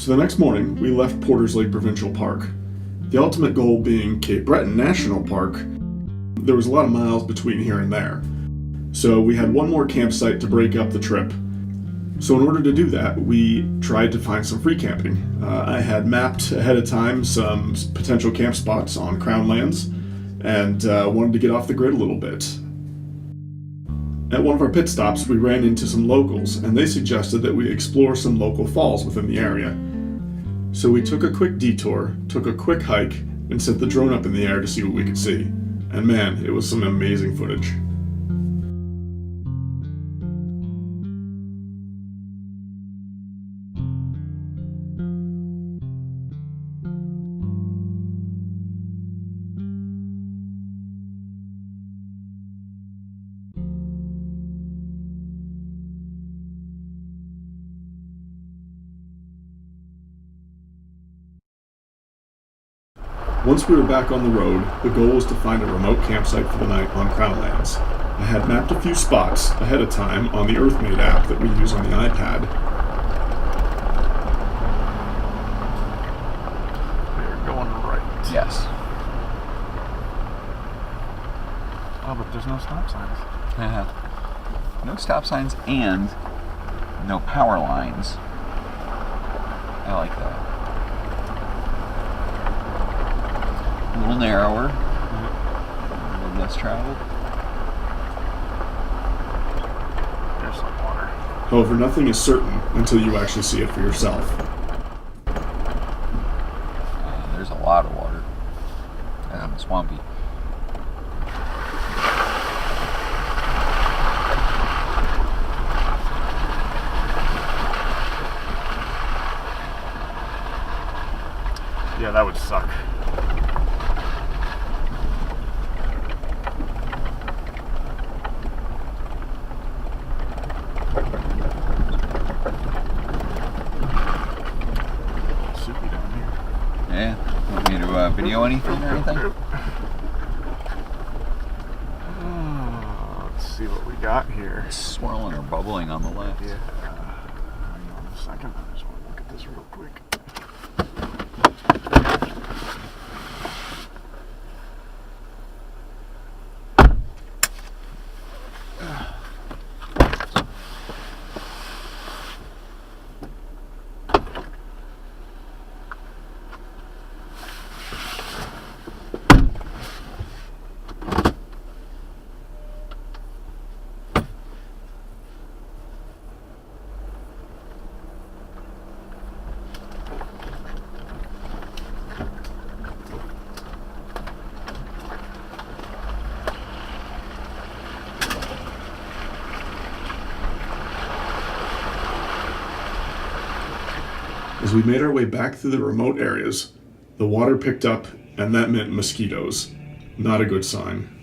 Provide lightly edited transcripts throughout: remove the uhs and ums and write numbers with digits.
So the next morning, we left Porter's Lake Provincial Park. The ultimate goal being Cape Breton National Park. There was a lot of miles between here and there. So we had one more campsite to break up the trip. So in order to do that, we tried to find some free camping. I had mapped ahead of time some potential camp spots on Crown lands and wanted to get off the grid a little bit. At one of our pit stops, we ran into some locals, and they suggested that we explore some local falls within the area. So we took a quick detour, took a quick hike, and sent the drone up in the air to see what we could see. And man, it was some amazing footage. Once we were back on the road, the goal was to find a remote campsite for the night on Crown lands. I had mapped a few spots ahead of time on the EarthMate app that we use on the iPad. We're going right. Yes. Oh, but there's no stop signs. No stop signs and no power lines. I like that. A little narrower, a little less traveled. There's some water. However, nothing is certain until you actually see it for yourself. There's a lot of water. And swampy. Yeah, that would suck. Video anything or anything? Let's see what we got here. It's swirling or bubbling on the left. Yeah. Hang on a second. I just want to look at this real quick. As we made our way back through the remote areas, the water picked up, and that meant mosquitoes. Not a good sign.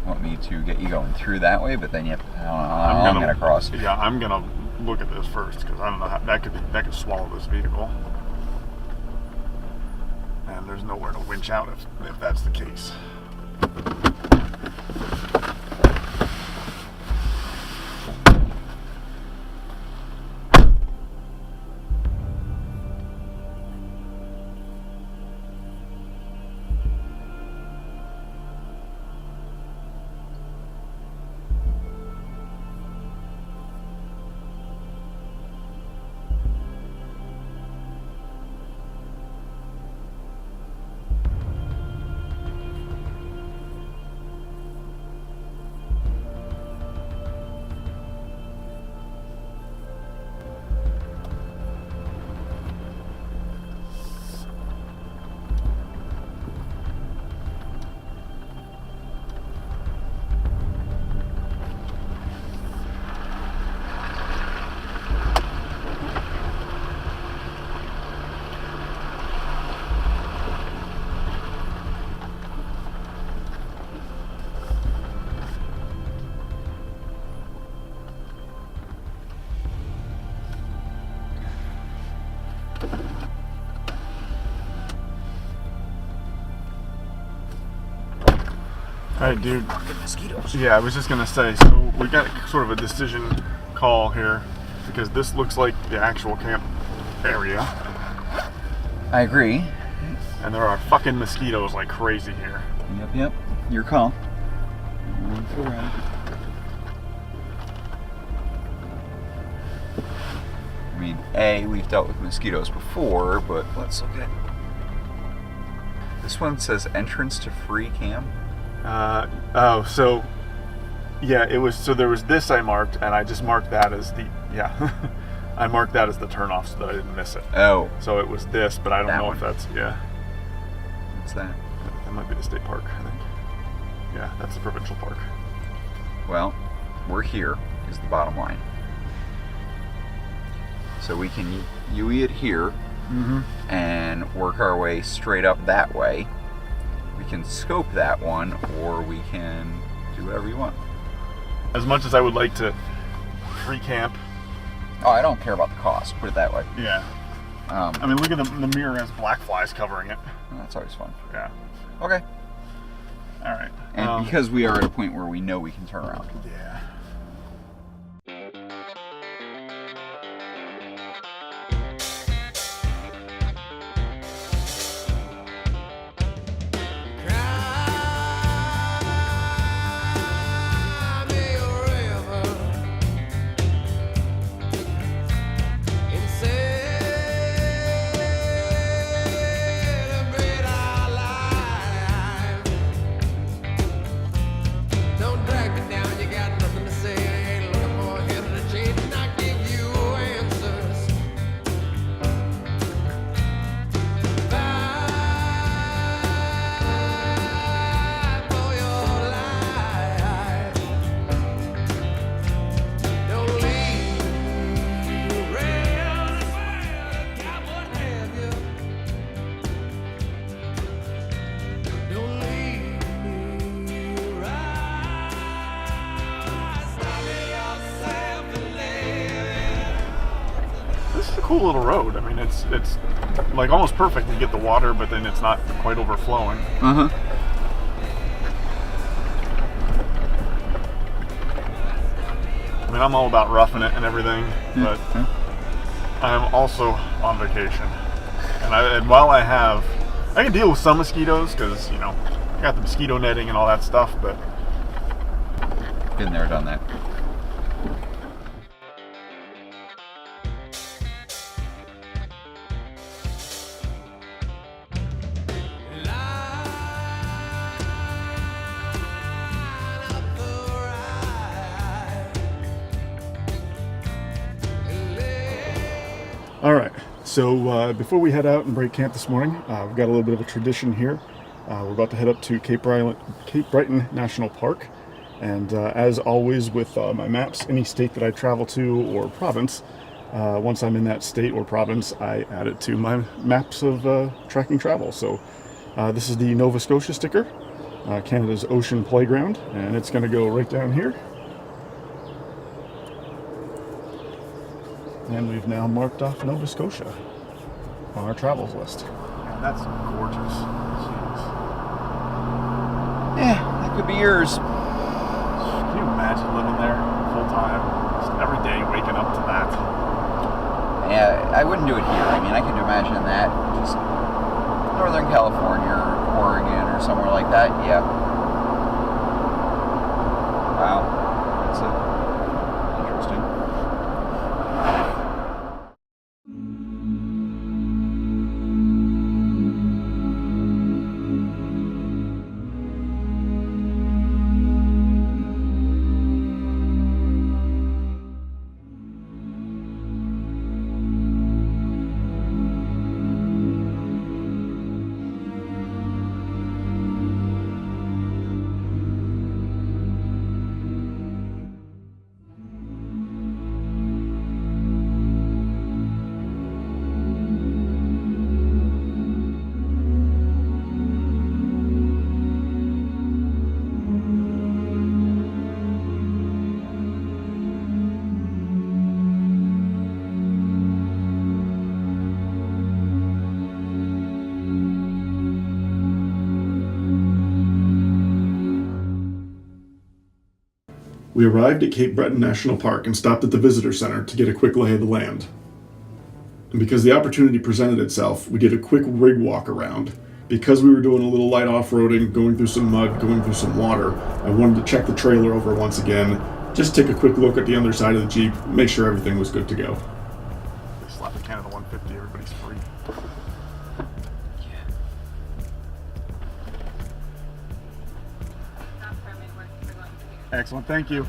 Want me to get you going through that way, but then you have to, I'm gonna cross. Yeah, I'm gonna look at this first because I don't know how that could swallow this vehicle, and there's nowhere to winch out if that's the case. Hey, dude. The mosquitoes. Yeah, I was just gonna say. So we got sort of a decision call here because this looks like the actual camp area, I agree. and there are fucking mosquitoes like crazy here. Yep. Your call. I mean, we've dealt with mosquitoes before, but let's look at. This one says entrance to free camp. So yeah, it was. So there was this I marked, and I just marked that as the I marked that as the turnoff so that I didn't miss it. Oh, So it was this, but I don't That know one. if that's what's that? That might be the state park, I think. Yeah, that's the provincial park. Well, we're here, is the bottom line. So we can UE it here and work our way straight up that way. We can scope that one, or we can do whatever you want. As much as I would like to free camp, Oh, I don't care about the cost, put it that way. yeah. I mean, look at the mirror has black flies covering it. That's always fun. Yeah. Okay. All right. And because we are at a point where we know we can turn around. Yeah. Don't drag me down, you got nothing to say. I ain't looking for a head of the chain, and I give you answers. Fight for your life. Don't leave around where God would have you. Don't leave me right. Stop yourself and live. This is a cool little road. I mean, it's like almost perfect. You get the water, but then it's not quite overflowing. Uh-huh. I mean, I'm all about roughing it and everything, but I'm also on vacation. And while I can deal with some mosquitoes because, you know, I got the mosquito netting and all that stuff, but Been there, done that. Line up the ride and live. All right. So before we head out and break camp this morning, we've got a little bit of a tradition here. We're about to head up to Cape Breton National Park. And as always with my maps, any state that I travel to or province, once I'm in that state or province, I add it to my maps of tracking travel. So this is the Nova Scotia sticker, Canada's Ocean Playground, and it's going to go right down here. And we've now marked off Nova Scotia on our travels list. man, that's gorgeous. Jeez. Yeah, that could be yours. Can you imagine living there full time? Just every day waking up to that. Yeah, I wouldn't do it here. I mean, I could imagine that. Just Northern California or Oregon or somewhere like that. Yeah. Wow. That's interesting. We arrived at Cape Breton National Park and stopped at the visitor center to get a quick lay of the land. And because the opportunity presented itself, we did a quick rig walk around. Because we were doing a little light off-roading, going through some mud, going through some water, I wanted to check the trailer over once again, just take a quick look at the underside of the Jeep, make sure everything was good to go. They slap a can of the 150, everybody's free. Excellent, thank you.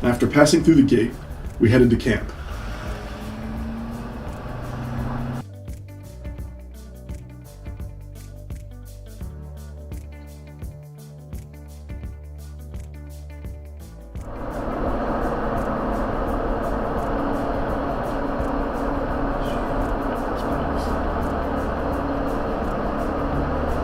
After passing through the gate, we headed to camp.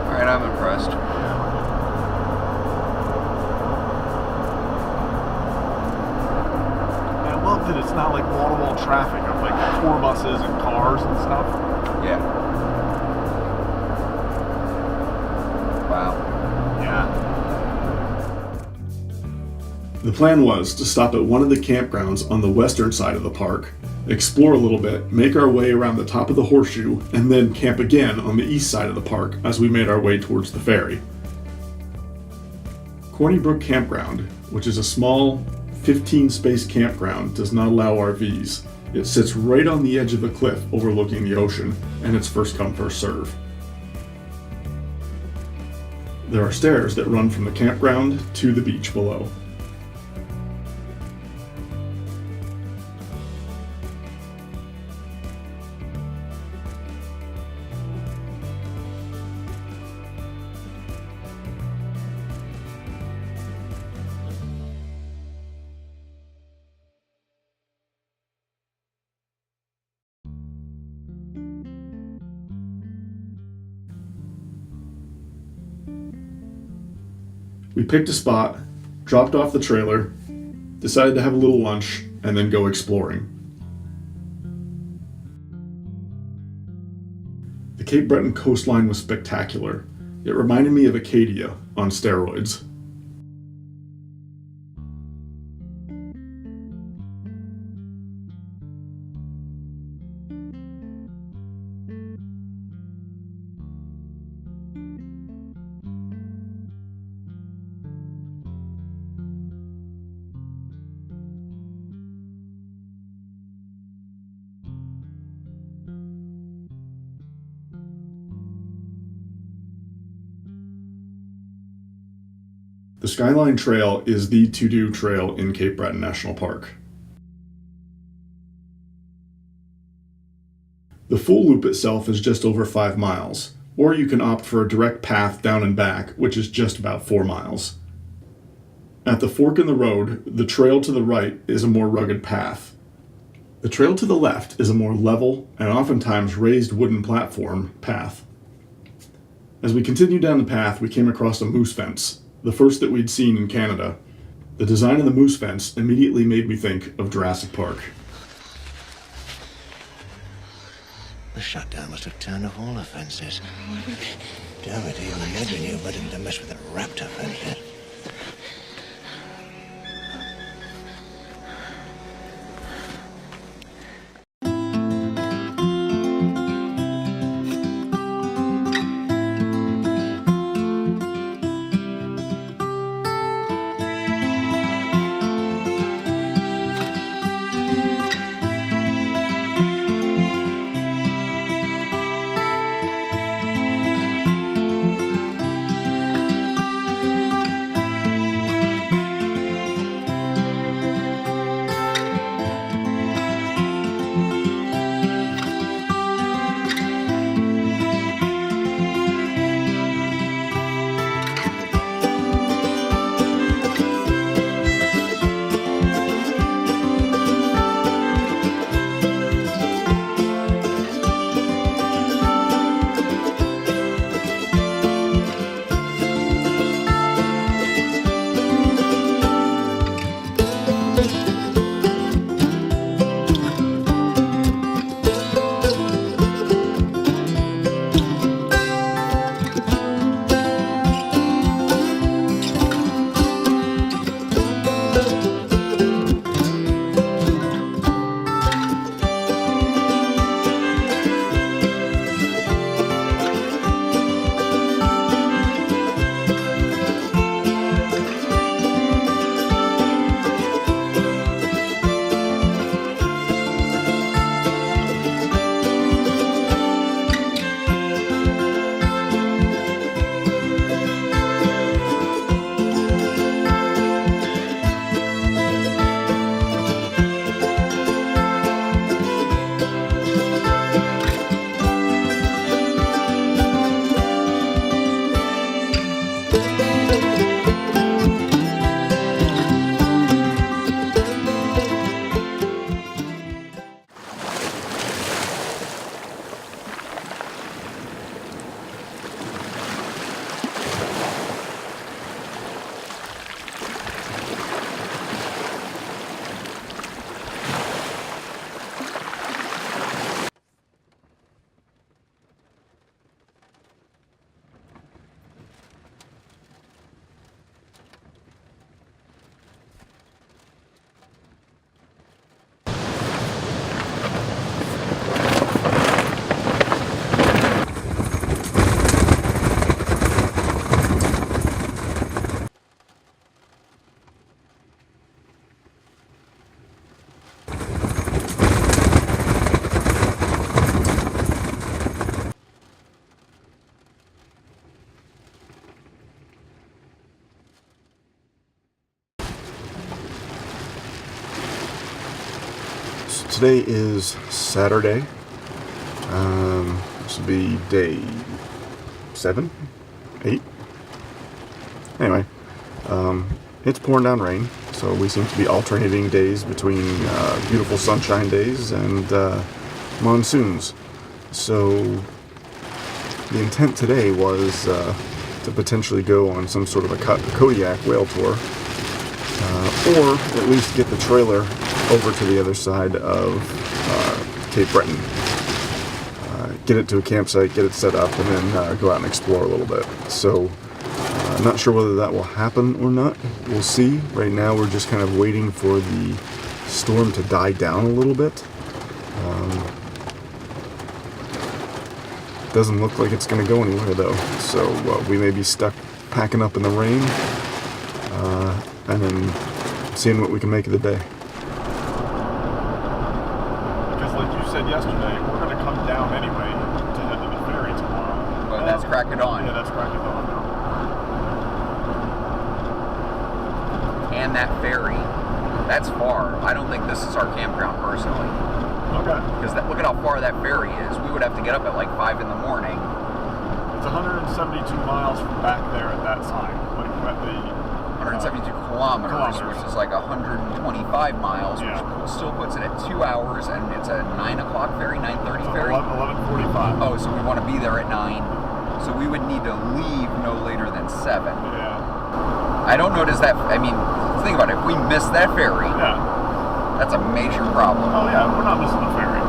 Alright, I'm impressed. I love that it's not like wall-to-wall traffic of like tour buses and cars and stuff. Yeah. Wow. Yeah. The plan was to stop at one of the campgrounds on the western side of the park, explore a little bit, make our way around the top of the horseshoe, and then camp again on the east side of the park as we made our way towards the ferry. Corny Brook Campground, which is a small 15-space campground, does not allow RVs. It sits right on the edge of a cliff overlooking the ocean, and it's first come, first serve. There are stairs that run from the campground to the beach below. We picked a spot, dropped off the trailer, decided to have a little lunch, and then go exploring. The Cape Breton coastline was spectacular. It reminded me of Acadia on steroids. The Skyline Trail is the to-do trail in Cape Breton National Park. The full loop itself is just over 5 miles, or you can opt for a direct path down and back, which is just about 4 miles. At the fork in the road, the trail to the right is a more rugged path. The trail to the left is a more level and oftentimes raised wooden platform path. As we continued down the path, we came across a moose fence, the first that we'd seen in Canada. The design of the moose fence immediately made me think of Jurassic Park. The shutdown must have turned off all the fences. Damn it, you imagine you wanted to mess with the raptor fences. today is Saturday. This will be day 7, 8. Anyway, it's pouring down rain, so we seem to be alternating days between beautiful sunshine days and monsoons. So the intent today was to potentially go on some sort of a Kodiak whale tour, or at least get the trailer over to the other side of Cape Breton. Get it to a campsite, get it set up, and then go out and explore a little bit. So I'm not sure whether that will happen or not. We'll see. Right now we're just kind of waiting for the storm to die down a little bit. Doesn't look like it's going to go anywhere though. So we may be stuck packing up in the rain and then seeing what we can make of the day. Because like you said yesterday, we're going to come down anyway to head to the ferry tomorrow. But that's crack it on. Yeah, that's crack it on now. And that ferry, that's far. I don't think this is our campground personally. Okay. Because look at how far that ferry is. We would have to get up at like 5 in the morning. It's 172 miles from back there at that time. Like at the 172 kilometers, which is like 125 miles, Yeah. which still puts it at 2 hours, and it's a 9 o'clock ferry, 9:30 ferry. 11:45. Oh, so we want to be there at 9. So we would need to leave no later than 7. Yeah. I don't notice that. I mean, think about it. If we miss that ferry, Yeah. that's a major problem. Oh yeah, we're not missing the ferry.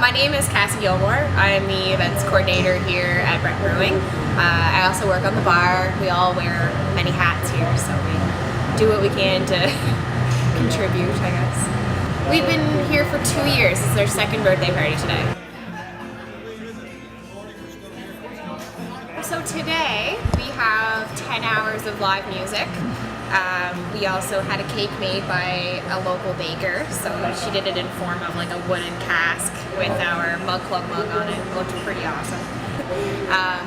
My name is Cassie Gilmore. I am the events coordinator here at Breton Brewing. I also work on the bar. We all wear many hats here, so we do what we can to contribute, I guess. We've been here for 2 years. It's our second birthday party today. So today we have 10 hours of live music. We also had a cake made by a local baker, so she did it in form of like a wooden cask with our Mug Club mug on it. It looked pretty awesome.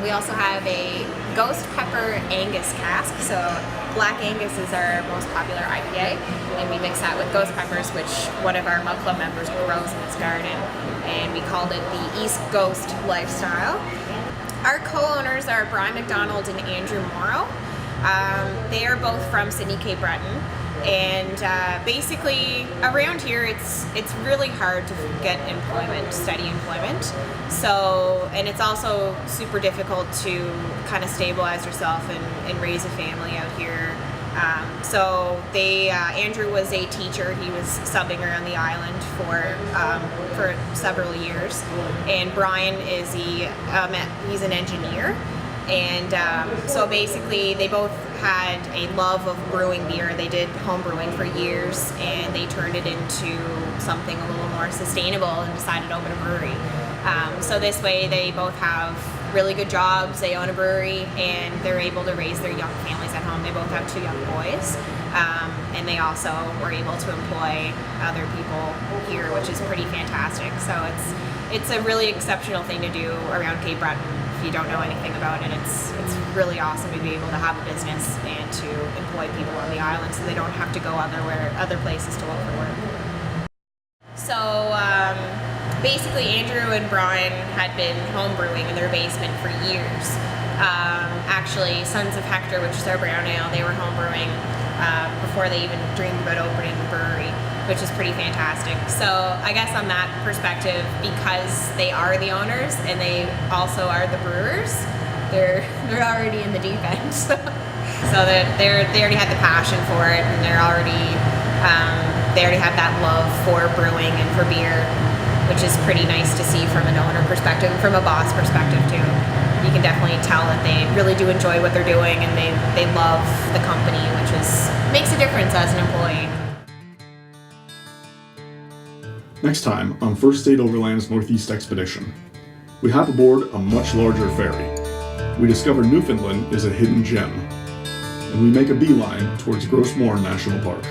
We also have a Ghost Pepper Angus cask. So Black Angus is our most popular IPA, and we mix that with Ghost Peppers, which one of our Mug Club members grows in his garden, and we called it the East Coast Lifestyle. Our co-owners are Brian McDonald and Andrew Morrow. They are both from Sydney, Cape Breton, and basically around here it's really hard to get employment, steady employment. So, and it's also super difficult to kind of stabilize yourself and raise a family out here. So Andrew was a teacher. He was subbing around the island for several years, and Brian is he's an engineer. And so basically they both had a love of brewing beer. They did home brewing for years, and they turned it into something a little more sustainable and decided to open a brewery. So this way they both have really good jobs, they own a brewery, and they're able to raise their young families at home. They both have 2 young boys, and they also were able to employ other people here, which is pretty fantastic. So it's a really exceptional thing to do around Cape Breton. If you don't know anything about it, it's really awesome to be able to have a business and to employ people on the island, so they don't have to go other places to look for work. So basically Andrew and Brian had been home brewing in their basement for years. Actually, Sons of Hector, which is our brown ale, they were home brewing before they even dreamed about opening the brewery, which is pretty fantastic. So I guess on that perspective, because they are the owners and they also are the brewers, they're already in the deep end. So that they already had the passion for it, and they already have that love for brewing and for beer, which is pretty nice to see from an owner perspective and from a boss perspective too. You can definitely tell that they really do enjoy what they're doing, and they love the company, which makes a difference as an employee. Next time on First State Overland's Northeast Expedition, we hop aboard a much larger ferry. We discover Newfoundland is a hidden gem, and we make a beeline towards Breton National Park.